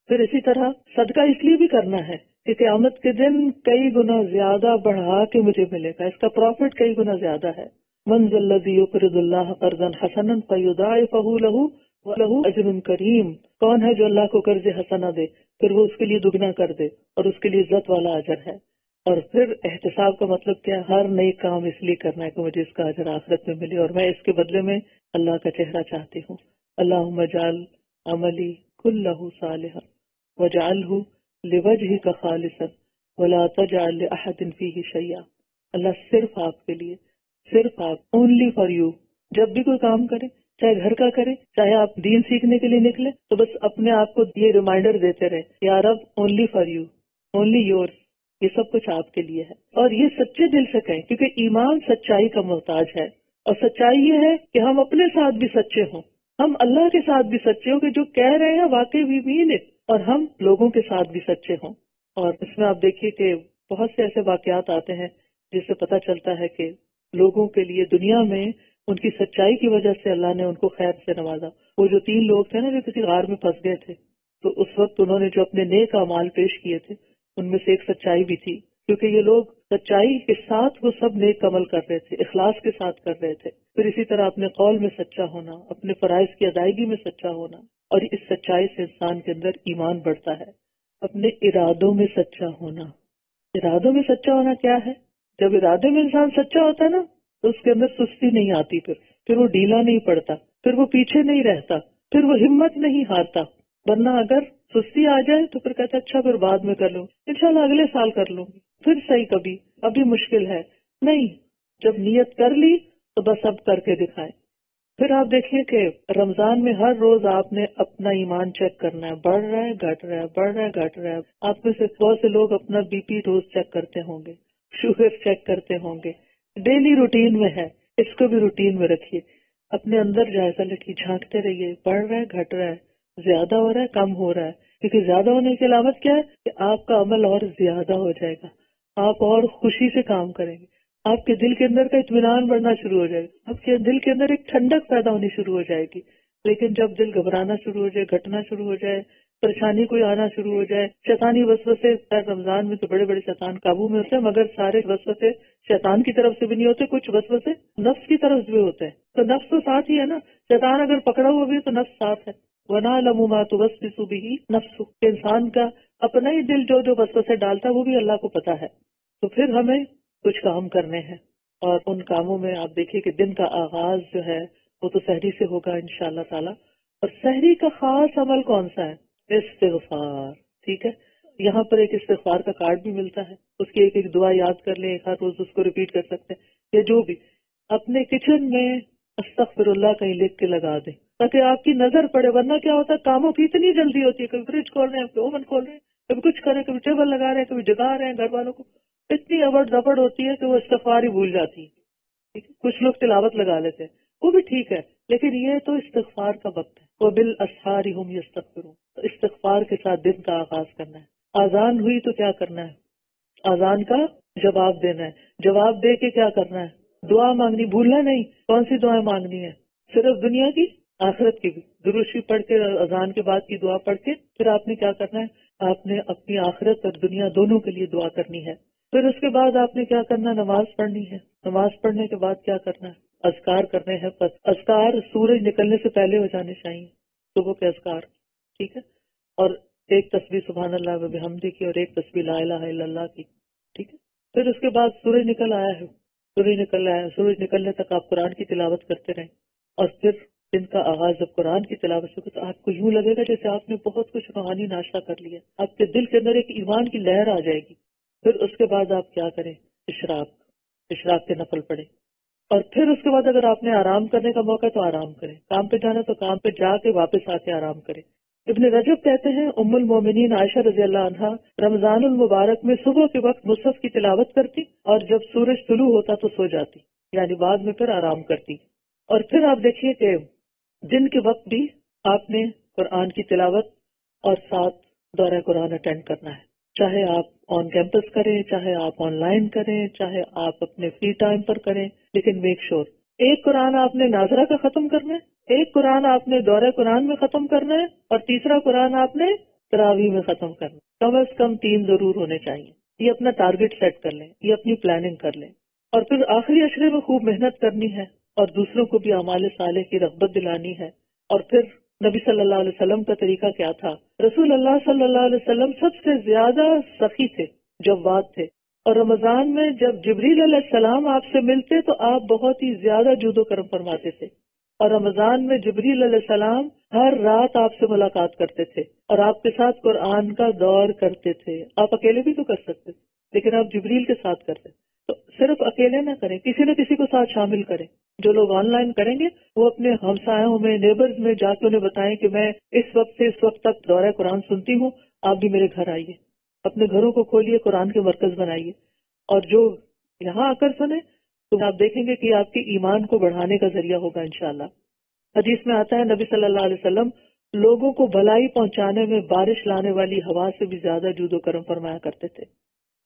پھر اسی طرح صدقہ اس لیے بھی کرنا ہے کہ قیامت کے دن کئی گنا زیادہ بڑھا کے مجھے ملے گا، اس کا پروفٹ کئی گنا زیادہ ہے۔ من ذا الذی یقرض اللہ قرضا حسنا فیضاعفہ لہ وَلَهُ أَجْرٌ کریم، کون ہے جو اللہ کو قرض حسنہ دے پھر وہ اس کے لیے دگنا کر دے اور اس کے لیے عزت والا اجر ہے۔ اور پھر احتساب کا مطلب کیا ہے؟ ہر نئی کام اس لیے کرنا ہے کہ مجھے اس کا اجر آخرت میں ملے، اور میں اس کے بدلے میں اللہ کا چہرہ چاہتی ہوں۔ اللہم اجعل عملی کلہ صالحا واجعلہ لوجہک خالصا ولا تجعل لأحد فیہ شیئا۔ اللہ صرف آپ کے لیے، صرف آپ، اونلی فار یو، جب بھی کوئی کام کرے، چاہے گھر کا کرے، چاہے آپ دین سیکھنے کے لیے نکلے، تو بس اپنے آپ کو یہ ریمائنڈر دیتے رہے، یا رب only for you, only yours, یہ سب کچھ آپ کے لیے ہے۔ اور یہ سچے دل سے کہیں، کیونکہ ایمان سچائی کا محتاج ہے، اور سچائی یہ ہے کہ ہم اپنے ساتھ بھی سچے ہوں، ہم اللہ کے ساتھ بھی سچے ہوں کہ جو کہہ رہے ہیں واقعی بھی مین اٹ، اور ہم لوگوں کے ساتھ بھی سچے ہوں۔ اور اس میں آپ دیکھیے کہ بہت سے ایسے واقعات آتے ہیں جس سے پتہ چلتا ہے کہ لوگوں کے لیے دنیا میں ان کی سچائی کی وجہ سے اللہ نے ان کو خیر سے نوازا۔ وہ جو 3 لوگ تھے نا جو کسی غار میں پھنس گئے تھے، تو اس وقت انہوں نے جو اپنے نیک اعمال پیش کیے تھے ان میں سے ایک سچائی بھی تھی، کیونکہ یہ لوگ سچائی کے ساتھ وہ سب نیک عمل کر رہے تھے، اخلاص کے ساتھ کر رہے تھے۔ پھر اسی طرح اپنے قول میں سچا ہونا، اپنے فرائض کی ادائیگی میں سچا ہونا، اور اس سچائی سے انسان کے اندر ایمان بڑھتا ہے۔ اپنے ارادوں میں سچا ہونا، ارادوں میں سچا ہونا کیا ہے؟ جب ارادے میں انسان سچا ہوتا ہے نا تو اس کے اندر سستی نہیں آتی، پھر وہ ڈھیلا نہیں پڑتا، پھر وہ پیچھے نہیں رہتا، پھر وہ ہمت نہیں ہارتا، ورنہ اگر سستی آ جائے تو پھر کہتا اچھا پھر بعد میں کر لوں، انشاءاللہ اگلے سال کر لوں، پھر صحیح کبھی، ابھی مشکل ہے، نہیں، جب نیت کر لی تو بس اب کر کے دکھائیں۔ پھر آپ دیکھیے کہ رمضان میں ہر روز آپ نے اپنا ایمان چیک کرنا ہے، بڑھ رہا ہے گھٹ رہا ہے، بڑھ رہا ہے گھٹ رہا ہے۔ آپ میں سے بہت سے لوگ اپنا بی پی روز چیک کرتے ہوں گے، شوگر چیک کرتے ہوں گے، ڈیلی روٹین میں ہے، اس کو بھی روٹین میں رکھیے، اپنے اندر جائزہ لکھیے، جھانکتے رہیے، بڑھ رہا ہے گھٹ رہا ہے، زیادہ ہو رہا ہے کم ہو رہا ہے، کیونکہ زیادہ ہونے کی علامت کیا ہے کہ آپ کا عمل اور زیادہ ہو جائے گا، آپ اور خوشی سے کام کریں گے، آپ کے دل کے اندر کا اطمینان بڑھنا شروع ہو جائے گا، آپ کے دل کے اندر ایک ٹھنڈک پیدا ہونی شروع ہو جائے گی۔ لیکن جب دل گھبرانا شروع ہو جائے، گھٹنا شروع ہو جائے، پریشانی کوئی آنا شروع ہو جائے، شیطانی وسوسے، رمضان میں تو بڑے بڑے شیطان قابو میں ہوتے ہیں، مگر سارے وسوسے شیطان کی طرف سے بھی نہیں ہوتے، کچھ وسوسے نفس کی طرف سے بھی ہوتے ہیں، تو نفس تو ساتھ ہی ہے نا، شیطان اگر پکڑا ہوا بھی ہے تو نفس ساتھ ہے۔ وَنَعْلَمُ مَا تُوَسْوِسُ بِهِ نَفْسُهُ، انسان کا اپنا ہی دل جو وسوسے ڈالتا ہے وہ بھی اللہ کو پتا ہے۔ تو پھر ہمیں کچھ کام کرنے ہیں، اور ان کاموں میں آپ دیکھیے کہ دن کا آغاز جو ہے وہ تو سحری سے ہوگا انشاءاللہ تعالی، اور سحری کا خاص عمل کون سا ہے؟ استغفار، ٹھیک ہے؟ یہاں پر ایک استغفار کا کارڈ بھی ملتا ہے، اس کی ایک ایک دعا یاد کر لیں، ہر روز اس کو ریپیٹ کر سکتے ہیں، یا جو بھی اپنے کچن میں استغفر اللہ کہیں لکھ کے لگا دیں تاکہ آپ کی نظر پڑے، ورنہ کیا ہوتا ہے کاموں کی اتنی جلدی ہوتی ہے، کبھی فریج کھول رہے ہیں، کبھی اوون کھول رہے ہیں، کبھی کچھ کر رہے ہیں، کبھی ٹیبل لگا رہے ہیں، کبھی جگا رہے ہیں گھر والوں کو، اتنی ابڑ دبڑ ہوتی ہے کہ وہ استغفار ہی بھول جاتی ہے۔ ٹھیک ہے؟ کچھ لوگ تلاوت لگا لیتے ہیں، وہ بھی ٹھیک ہے، لیکن یہ تو استغفار کا وقت ہے، وَبِالْأَسْحَارِ هُمْ يَسْتَغْفِرُونَ، تو استغفار کے ساتھ دن کا آغاز کرنا ہے۔ اذان ہوئی تو کیا کرنا ہے؟ اذان کا جواب دینا ہے، جواب دے کے کیا کرنا ہے؟ دعا مانگنی بھولنا نہیں۔ کون سی دعائیں مانگنی ہے؟ صرف دنیا کی، آخرت کی بھی، درود شریف پڑھ کے، اذان کے بعد کی دعا پڑھ کے پھر آپ نے کیا کرنا ہے؟ آپ نے اپنی آخرت اور دنیا دونوں کے لیے دعا کرنی ہے۔ پھر اس کے بعد آپ نے کیا کرنا ہے؟ نماز پڑھنی ہے۔ نماز پڑھنے کے بعد کیا کرنا ہے؟ اذکار کرنے ہیں، بس اذکار سورج نکلنے سے پہلے ہو جانے چاہیے، صبح کے اذکار، ٹھیک ہے؟ اور ایک تسبیح سبحان اللہ و بحمدہ کی، اور ایک تسبیح لا الہ الا اللہ کی، ٹھیک ہے؟ پھر اس کے بعد سورج نکل آیا ہے، سورج نکل آیا ہے، سورج نکلنے تک آپ قرآن کی تلاوت کرتے رہیں، اور پھر دن کا آغاز جب قرآن کی تلاوت سے تو آپ کو یوں لگے گا جیسے آپ نے بہت کچھ روحانی ناشتہ کر لیا، آپ کے دل کے اندر ایک ایمان کی لہر آ جائے گی۔ پھر اس کے بعد آپ کیا کریں؟ اشراق کے نفل پڑھیں، اور پھر اس کے بعد اگر آپ نے آرام کرنے کا موقع تو آرام کریں، کام پہ جانا تو کام پہ جا کے واپس آ کے آرام کریں۔ ابن رجب کہتے ہیں ام المومنین عائشہ رضی اللہ عنہا رمضان المبارک میں صبح کے وقت مصحف کی تلاوت کرتی، اور جب سورج طلوع ہوتا تو سو جاتی، یعنی بعد میں پھر آرام کرتی۔ اور پھر آپ دیکھیے کہ دن کے وقت بھی آپ نے قرآن کی تلاوت اور ساتھ دورہ قرآن اٹینڈ کرنا ہے، چاہے آپ آن کیمپس کریں، چاہے آپ آن لائن کریں، چاہے آپ اپنے فری ٹائم پر کریں، لیکن میک شور ایک قرآن آپ نے ناظرہ کا ختم کرنا ہے، ایک قرآن آپ نے دورہ قرآن میں ختم کرنا ہے، اور تیسرا قرآن آپ نے تراویح میں ختم کرنا ہے۔ کم از کم 3 ضرور ہونے چاہیے، یہ اپنا ٹارگٹ سیٹ کر لیں، یہ اپنی پلاننگ کر لیں۔ اور پھر آخری عشرے میں خوب محنت کرنی ہے، اور دوسروں کو بھی اعمال صالح کی رغبت دلانی ہے۔ اور پھر نبی صلی اللہ علیہ وسلم کا طریقہ کیا تھا؟ رسول اللہ صلی اللہ علیہ وسلم سب سے زیادہ سخی تھے، جواد تھے، اور رمضان میں جب جبریل علیہ السلام آپ سے ملتے تو آپ بہت ہی زیادہ جود و کرم فرماتے تھے، اور رمضان میں جبریل علیہ السلام ہر رات آپ سے ملاقات کرتے تھے اور آپ کے ساتھ قرآن کا دور کرتے تھے۔ آپ اکیلے بھی تو کر سکتے تھے، لیکن آپ جبریل کے ساتھ کرتے، تو صرف اکیلے نہ کریں، کسی نہ کسی کو ساتھ شامل کریں۔ جو لوگ آن لائن کریں گے وہ اپنے ہمسایوں میں، نیبرز میں جا کے انہیں بتائیں کہ میں اس وقت سے اس وقت تک دورہ قرآن سنتی ہوں، آپ بھی میرے گھر آئیے، اپنے گھروں کو کھولیے، قرآن کے مرکز بنائیے، اور جو یہاں آ کر سنیں تو آپ دیکھیں گے کہ آپ کی ایمان کو بڑھانے کا ذریعہ ہوگا انشاءاللہ۔ حدیث میں آتا ہے نبی صلی اللہ علیہ وسلم لوگوں کو بھلائی پہنچانے میں بارش لانے والی ہوا سے بھی زیادہ جود و کرم فرمایا کرتے تھے۔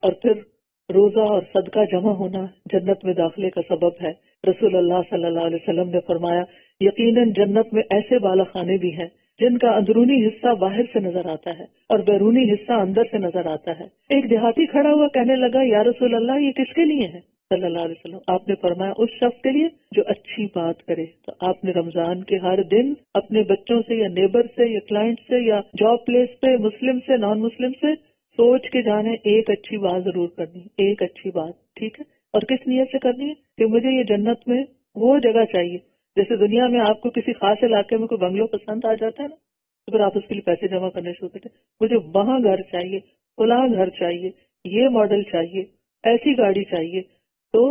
اور پھر روزہ اور صدقہ جمع ہونا جنت میں داخلے کا سبب ہے۔ رسول اللہ صلی اللہ علیہ وسلم نے فرمایا یقیناً جنت میں ایسے بالا خانے بھی ہیں جن کا اندرونی حصہ باہر سے نظر آتا ہے اور بیرونی حصہ اندر سے نظر آتا ہے۔ ایک دیہاتی کھڑا ہوا کہنے لگا یا رسول اللہ یہ کس کے لیے ہے؟ صلی اللہ علیہ وسلم آپ نے فرمایا اس شخص کے لیے جو اچھی بات کرے۔ تو آپ نے رمضان کے ہر دن اپنے بچوں سے یا نیبر سے یا کلائنٹ سے یا جاب پلیس پہ مسلم سے نان مسلم سے سوچ کے جانے ایک اچھی بات ضرور کرنی، ایک اچھی بات، ٹھیک ہے؟ اور کس نیت سے کرنی ہے کہ مجھے یہ جنت میں وہ جگہ چاہیے جیسے دنیا میں آپ کو کسی خاص علاقے میں کوئی بنگلو پسند آ جاتا ہے نا، تو پھر آپ اس کے لیے پیسے جمع کرنے شروع کرتے ہیں، مجھے وہاں گھر چاہیے، فلاں گھر چاہیے، یہ ماڈل چاہیے، ایسی گاڑی چاہیے، تو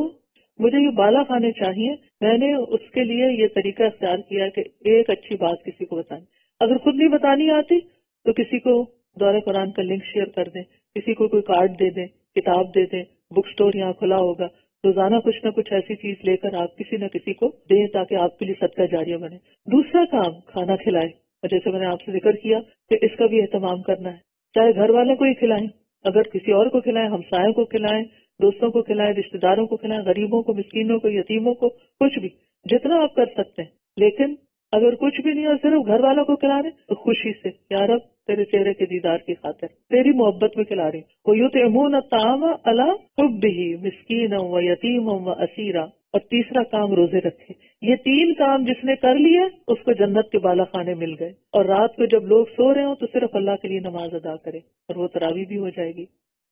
مجھے یہ بالا خانے چاہیے. میں نے اس کے لیے یہ طریقہ اختیار کیا کہ ایک اچھی بات کسی کو بتائیں. اگر خود نہیں بتانی آتی تو کسی کو دورہ قرآن کا لنک شیئر کر دیں، کسی کو کوئی کارڈ دے دیں، کتاب دے دیں، بک سٹور یہاں کھلا ہوگا، روزانہ کچھ نہ کچھ ایسی چیز لے کر آپ کسی نہ کسی کو دیں تاکہ آپ کے لیے صدقہ جاریہ بنے. دوسرا کام کھانا کھلائے، اور جیسے میں نے آپ سے ذکر کیا کہ اس کا بھی اہتمام کرنا ہے، چاہے گھر والوں کو ہی کھلائیں، اگر کسی اور کو کھلائیں، ہمسایوں کو کھلائیں، دوستوں کو کھلائیں، رشتہ داروں کو کھلائیں، غریبوں کو، مسکینوں کو، یتیموں کو، کچھ بھی جتنا آپ کر سکتے ہیں. لیکن اگر کچھ بھی نہیں اور صرف گھر والوں کو کھلا رہے تو خوشی سے، یا رب تیرے چہرے کے دیدار کی خاطر تیری محبت میں کھلا رہے ہیں. وَيُطْعِمُونَ الطَّعَامَ عَلَىٰ حُبِّهِ مِسْكِينًا وَيَتِيمًا وَأَسِيرًا. اور تیسرا کام روزے رکھے. یہ تین کام جس نے کر لیا اس کو جنت کے بالا خانے مل گئے. اور رات کو جب لوگ سو رہے ہوں تو صرف اللہ کے لیے نماز ادا کرے اور وہ تراویح بھی ہو جائے گی.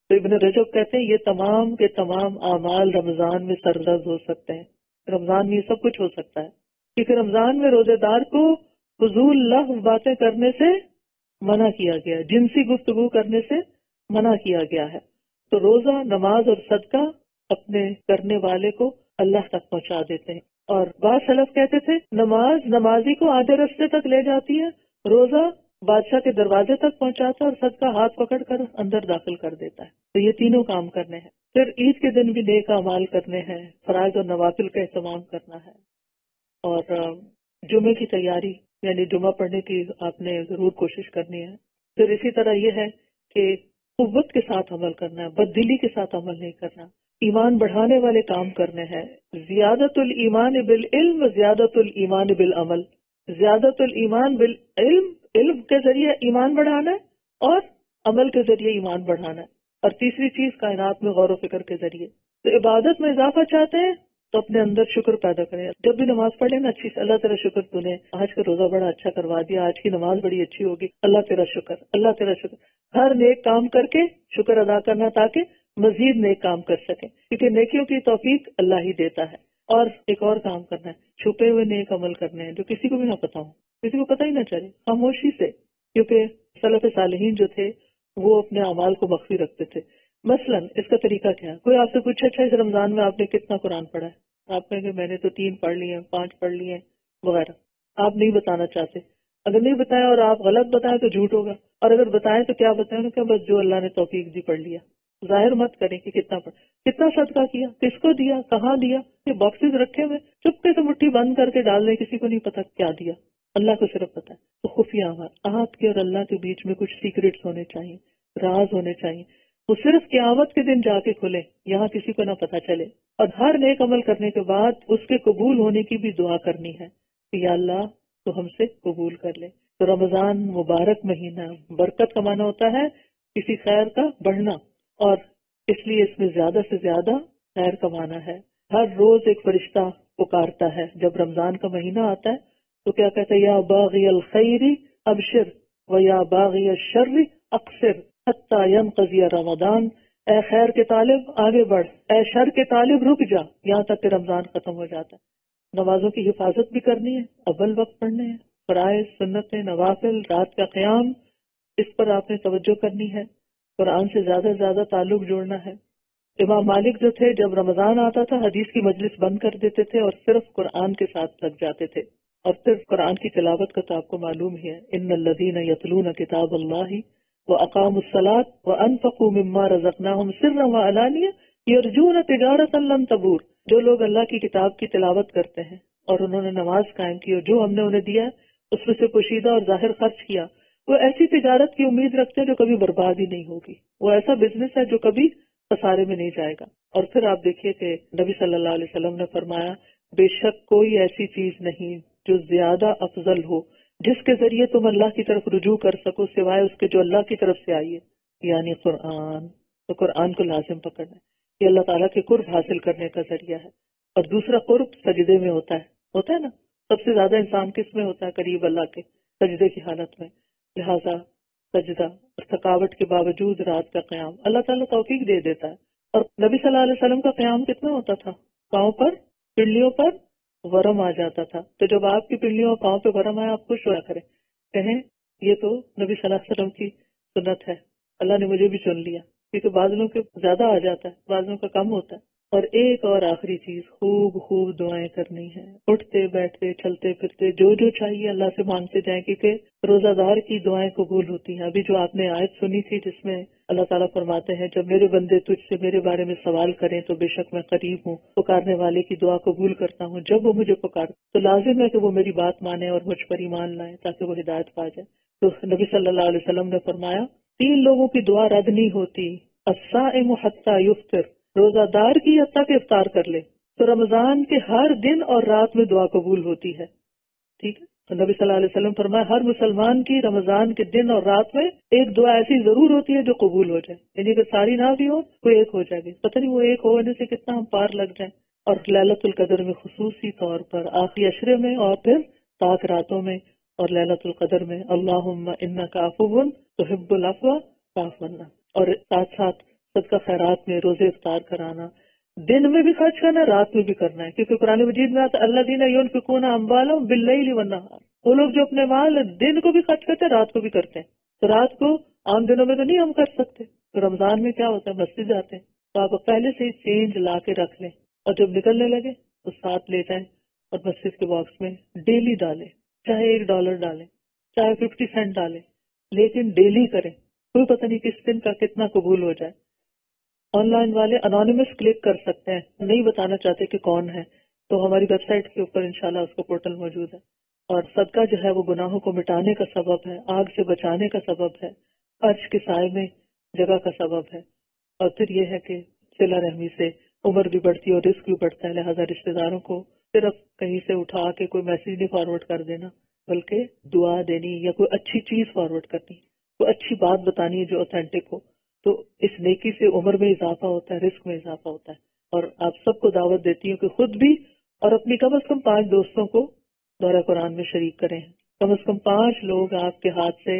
تو ابن رجب کہتے ہیں یہ تمام کے تمام اعمال رمضان میں سرزد ہو سکتے ہیں. رمضان میں یہ سب کچھ ہو سکتا ہے، کیونکہ رمضان میں روزے دار کو فضول لغو باتیں کرنے سے منع کیا گیا، جنسی گفتگو کرنے سے منع کیا گیا ہے. تو روزہ، نماز اور صدقہ اپنے کرنے والے کو اللہ تک پہنچا دیتے ہیں. اور بعض سلف کہتے تھے نماز نمازی کو آدھے رستے تک لے جاتی ہے، روزہ بادشاہ کے دروازے تک پہنچاتا ہے، اور صدقہ ہاتھ پکڑ کر اندر داخل کر دیتا ہے. تو یہ تینوں کام کرنے ہیں. پھر عید کے دن بھی نیک اعمال کرنے ہیں، فرائض اور نوافل کا اہتمام کرنا ہے، اور جمعے کی تیاری یعنی جمعہ پڑھنے کی آپ نے ضرور کوشش کرنی ہے. پھر اسی طرح یہ ہے کہ قوت کے ساتھ عمل کرنا ہے، بددلی کے ساتھ عمل نہیں کرنا. ایمان بڑھانے والے کام کرنے ہیں. زیادت الایمان بالعلم، زیادت الایمان بالعمل. زیادت الایمان بالعلم، علم کے ذریعے ایمان بڑھانا ہے اور عمل کے ذریعے ایمان بڑھانا ہے. اور تیسری چیز کائنات میں غور و فکر کے ذریعے. تو عبادت میں اضافہ چاہتے ہیں تو اپنے اندر شکر پیدا کریں. جب بھی نماز پڑھ لیں نا اچھی سے، اللہ تیرا شکر تو نے آج کا روزہ بڑا اچھا کروا دیا، آج کی نماز بڑی اچھی ہوگی، اللہ تیرا شکر، اللہ تیرا شکر. ہر نیک کام کر کے شکر ادا کرنا تاکہ مزید نیک کام کر سکیں، کیونکہ نیکیوں کی توفیق اللہ ہی دیتا ہے. اور ایک اور کام کرنا ہے، چھپے ہوئے نیک عمل کرنے ہیں جو کسی کو بھی نہ پتا ہو، کسی کو پتہ ہی نہ چلے، خاموشی سے. کیونکہ سلف صالحین جو تھے وہ اپنے اعمال کو مخفی رکھتے تھے. مثلا اس کا طریقہ کیا ہے؟ کوئی آپ سے پوچھے اچھا اس رمضان میں آپ نے کتنا قرآن پڑھا ہے؟ آپ کہیں گے میں نے تو 3 پڑھ لیے ہیں، 5 پڑھ لیے ہیں وغیرہ. آپ نہیں بتانا چاہتے. اگر نہیں بتایا اور آپ غلط بتائیں تو جھوٹ ہوگا، اور اگر بتائیں تو کیا بتائیں کہ بس جو اللہ نے توفیق دی پڑھ لیا. ظاہر مت کریں کہ کتنا پڑھ، کتنا صدقہ کیا، کس کو دیا، کہاں دیا. یہ باکسز رکھے ہوئے چپکے سے مٹھی بند کر کے ڈال دیں، کسی کو نہیں پتا کیا دیا، اللہ کو صرف پتا ہے. تو خفیہ اعمال، آپ کے اور اللہ کے بیچ میں کچھ سیکریٹس ہونے چاہیے، راز ہونے چاہیے. وہ صرف قیامت کے دن جا کے کھلے، یہاں کسی کو نہ پتا چلے. اور ہر نیک عمل کرنے کے بعد اس کے قبول ہونے کی بھی دعا کرنی ہے کہ یا اللہ تو ہم سے قبول کر لے. تو رمضان مبارک مہینہ، برکت کا معنی ہوتا ہے کسی خیر کا بڑھنا، اور اس لیے اس میں زیادہ سے زیادہ خیر کمانا ہے. ہر روز ایک فرشتہ پکارتا ہے. جب رمضان کا مہینہ آتا ہے تو کیا کہتا ہے؟ یا باغی الخیر ابشر و یا باغی الشر اقصر حتی ینقضی رمضان. اے خیر کے طالب آگے بڑھ، اے شر کے طالب رک جا، یہاں تک کہ رمضان ختم ہو جاتا ہے. نمازوں کی حفاظت بھی کرنی ہے، اول وقت پڑھنے ہیں، فرائض، سنتیں، نوافل، رات کا قیام، اس پر آپ نے توجہ کرنی ہے. قرآن سے زیادہ سے زیادہ تعلق جوڑنا ہے. امام مالک جو تھے جب رمضان آتا تھا حدیث کی مجلس بند کر دیتے تھے اور صرف قرآن کے ساتھ لگ جاتے تھے. اور صرف قرآن کی تلاوت کا تو آپ کو معلوم ہی ہے، ان الذین یتلون کتاب اللہ وَأَقَامُوا الصَّلَاةَ وَأَنفَقُوا مِمَّا رَزَقْنَاهُمْ سِرًّا وَعَلَانِيَةً يَرْجُونَ تِجَارَةً لَّن تَبُورَ. جو لوگ اللہ کی کتاب کی تلاوت کرتے ہیں اور انہوں نے نماز قائم کی اور جو ہم نے انہیں دیا اس میں سے پوشیدہ اور ظاہر خرچ کیا، وہ ایسی تجارت کی امید رکھتے ہیں جو کبھی برباد ہی نہیں ہوگی. وہ ایسا بزنس ہے جو کبھی خسارے میں نہیں جائے گا. اور پھر آپ دیکھیے کہ نبی صلی اللہ علیہ وسلم نے فرمایا بے شک کوئی ایسی چیز نہیں جو زیادہ افضل ہو جس کے ذریعے تم اللہ کی طرف رجوع کر سکو سوائے اس کے جو اللہ کی طرف سے آئی ہے، یعنی قرآن. تو قرآن کو لازم پکڑنا ہے، یہ اللہ تعالیٰ کے قرب حاصل کرنے کا ذریعہ ہے. اور دوسرا قرب سجدے میں ہوتا ہے نا. سب سے زیادہ انسان کس میں ہوتا ہے قریب اللہ کے؟ سجدے کی حالت میں. لہذا سجدہ اور تھکاوٹ کے باوجود رات کا قیام اللہ تعالیٰ توفیق دے دیتا ہے. اور نبی صلی اللہ علیہ وسلم کا قیام کتنا ہوتا تھا؟ پاؤں پر، پنڈلیوں پر ورم آ جاتا تھا. تو جب آپ کی پنڈلیوں اور پاؤں پہ ورم آئے آپ خوش ہوا کریں, کہیں یہ تو نبی صلی اللہ علیہ وسلم کی سنت ہے, اللہ نے مجھے بھی چن لیا, کیونکہ بعضوں کے زیادہ آ جاتا ہے, بعضوں کا کم ہوتا ہے. اور ایک اور آخری چیز, خوب دعائیں کرنی ہیں, اٹھتے بیٹھتے چلتے پھرتے جو چاہیے اللہ سے مانگتے جائیں, کیونکہ روزہ دار کی دعائیں قبول ہوتی ہیں. ابھی جو آپ نے آیت سنی تھی جس میں اللہ تعالیٰ فرماتے ہیں جب میرے بندے تجھ سے میرے بارے میں سوال کریں تو بے شک میں قریب ہوں, پکارنے والے کی دعا قبول کرتا ہوں, جب وہ مجھے پکار تو لازم ہے کہ وہ میری بات مانے اور مجھ پر ایمان لائیں تاکہ وہ ہدایت پا جائے. تو نبی صلی اللہ علیہ وسلم نے فرمایا 3 لوگوں کی دعا رد نہیں ہوتی, الصائم حتی یفطر, روزہ دار کی حتیٰ کہ افطار کر لے. تو رمضان کے ہر دن اور رات میں دعا قبول ہوتی ہے. ٹھیک ہے, تو نبی صلی اللہ علیہ وسلم فرمایا ہر مسلمان کی رمضان کے دن اور رات میں ایک دعا ایسی ضرور ہوتی ہے جو قبول ہو جائے, یعنی اگر ساری نہ بھی ہو کوئی ایک ہو جائے گی. پتہ نہیں وہ ایک ہونے سے کتنا ہم پار لگ جائیں. اور لیلۃ القدر میں خصوصی طور پر آخری عشرے میں اور پھر پاک راتوں میں اور لیلۃ القدر میں اللہم انک عفو تحب العفو فاعف عنا. اور ساتھ ساتھ صدقہ خیرات میں روزے افطار کرانا, دن میں بھی خرچ کرنا, رات میں بھی کرنا ہے, کیونکہ قرآن مجید میں آتا ہے الذین ینفقون اموالهم باللیل والنہار, وہ لوگ جو اپنے مال دن کو بھی خرچ کرتے ہیں رات کو بھی کرتے ہیں. تو رات کو عام دنوں میں تو نہیں ہم کر سکتے, تو رمضان میں کیا ہوتا ہے مسجد جاتے ہیں تو آپ پہلے سے ہی چینج لا کے رکھ لیں, اور جب نکلنے لگے تو ساتھ لے جائیں اور مسجد کے باکس میں ڈیلی ڈالیں, چاہے $1 ڈالیں, چاہے 50 سینٹ ڈالیں, لیکن ڈیلی کریں. کوئی پتہ نہیں کس دن کا کتنا قبول ہو جائے. آن لائن والے انونیمس کلک کر سکتے ہیں, نہیں بتانا چاہتے کہ کون ہے, تو ہماری ویب سائٹ کے اوپر انشاءاللہ اس کا پورٹل موجود ہے. اور صدقہ جو ہے وہ گناہوں کو مٹانے کا سبب ہے, آگ سے بچانے کا سبب ہے, عرش کے سائے میں جگہ کا سبب ہے. اور پھر یہ ہے کہ صلہ رحمی سے عمر بھی بڑھتی ہے اور رزق بھی بڑھتا ہے. لہٰذا رشتے داروں کو صرف کہیں سے اٹھا کے کوئی میسج نہیں فارورڈ کر دینا, بلکہ دعا دینی یا کوئی اچھی چیز فارورڈ کرنی, کوئی اچھی بات بتانی ہے جو اوتھینٹک ہو. تو اس نیکی سے عمر میں اضافہ ہوتا ہے, رزق میں اضافہ ہوتا ہے. اور آپ سب کو دعوت دیتی ہوں کہ خود بھی اور اپنی کم از کم 5 دوستوں کو دورہ قرآن میں شریک کریں. کم از کم 5 لوگ آپ کے ہاتھ سے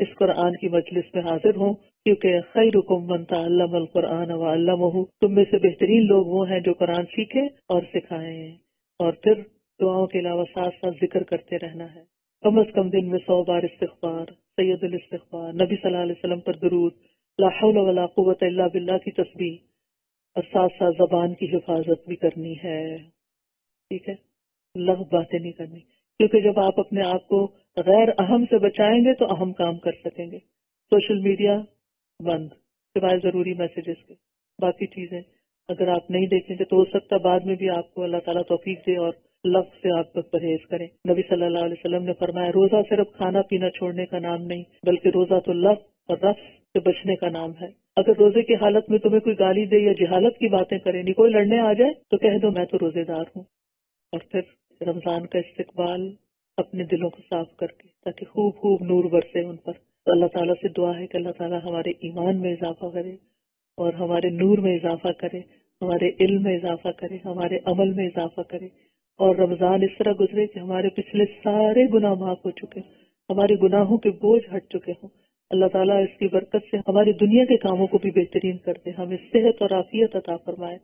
اس قرآن کی مجلس میں حاضر ہوں, کیونکہ خیرکم من تعلم القرآن وعلمہ, تم میں سے بہترین لوگ وہ ہیں جو قرآن سیکھیں اور سکھائیں ہیں. اور پھر دعاؤں کے علاوہ ساتھ ساتھ ذکر کرتے رہنا ہے. کم از کم دن میں 100 بار استغفار, سید الاستغفار, نبی صلی اللہ علیہ وسلم پر درود, لا حول ولا قوت الا باللہ کی تسبیح, اور ساتھ ساتھ زبان کی حفاظت بھی کرنی ہے. ٹھیک ہے, لغو باتیں نہیں کرنی, کیونکہ جب آپ اپنے آپ کو غیر اہم سے بچائیں گے تو اہم کام کر سکیں گے. سوشل میڈیا بند, سوائے ضروری میسیجز کے. باقی چیزیں اگر آپ نہیں دیکھیں گے تو ہو سکتا بعد میں بھی آپ کو اللہ تعالیٰ توفیق دے اور لفظ سے آپ پر پرہیز کریں. نبی صلی اللہ علیہ وسلم نے فرمایا روزہ صرف کھانا پینا چھوڑنے کا نام نہیں, بلکہ روزہ تو لفظ اور رفظ سے بچنے کا نام ہے. اگر روزے کی حالت میں تمہیں کوئی گالی دے یا جہالت کی باتیں کرے, نہیں کوئی لڑنے آ جائے تو کہہ دو میں تو روزے دار ہوں. اور پھر رمضان کا استقبال اپنے دلوں کو صاف کر کے, تاکہ خوب نور برسے ان پر. تو اللہ تعالیٰ سے دعا ہے کہ اللہ تعالیٰ ہمارے ایمان میں اضافہ کرے اور ہمارے نور میں اضافہ کرے, ہمارے علم میں اضافہ کرے, ہمارے عمل میں اضافہ کرے, اور رمضان اس طرح گزرے کہ ہمارے پچھلے سارے گناہ معاف ہو چکے, ہمارے گناہوں کے بوجھ ہٹ چکے ہوں. اللہ تعالیٰ اس کی برکت سے ہماری دنیا کے کاموں کو بھی بہترین کر دے, ہمیں صحت اور عافیت عطا فرمائے,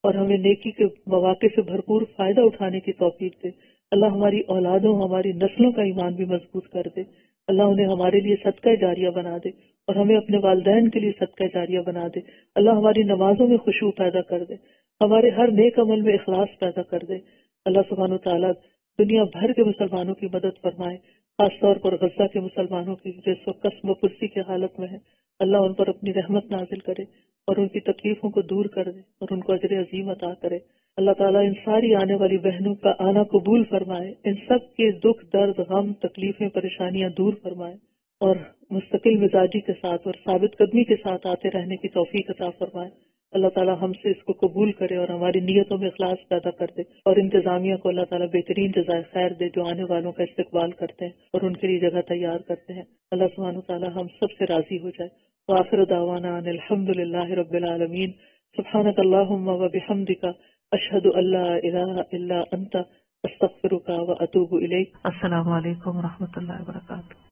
اور ہمیں نیکی کے مواقع سے بھرپور فائدہ اٹھانے کی توفیق دے. اللہ ہماری اولادوں, ہماری نسلوں کا ایمان بھی مضبوط کر دے. اللہ انہیں ہمارے لیے صدقہ جاریہ بنا دے, اور ہمیں اپنے والدین کے لیے صدقہ جاریہ بنا دے. اللہ ہماری نمازوں میں خشوع پیدا کر دے, ہمارے ہر نیک عمل میں اخلاص پیدا کر دے. اللہ سبحانہ وتعالیٰ دنیا بھر کے مسلمانوں کی مدد فرمائے, خاص طور پر غزہ کے مسلمانوں کی جو اس وقت قسم و پرسی کی حالت میں ہے. اللہ ان پر اپنی رحمت نازل کرے اور ان کی تکلیفوں کو دور کر دے اور ان کو اجر عظیم عطا کرے. اللہ تعالیٰ ان ساری آنے والی بہنوں کا آنا قبول فرمائے, ان سب کے دکھ درد غم تکلیفیں پریشانیاں دور فرمائے, اور مستقل مزاجی کے ساتھ اور ثابت قدمی کے ساتھ آتے رہنے کی توفیق عطا فرمائے. اللہ تعالیٰ ہم سے اس کو قبول کرے اور ہماری نیتوں میں اخلاص پیدا کر دے, اور انتظامیہ کو اللہ تعالیٰ بہترین جزائے خیر دے جو آنے والوں کا استقبال کرتے ہیں اور ان کے لیے جگہ تیار کرتے ہیں. اللہ سبحانہ وتعالیٰ ہم سب سے راضی ہو جائے. وآخر دعوانا ان الحمد للہ رب العالمین. سبحانک اللہم وبحمدک, اشہد ان لا الہ الا انت, استغفرک واتوب الیک. السلام علیکم ورحمۃ اللہ وبرکاتہ.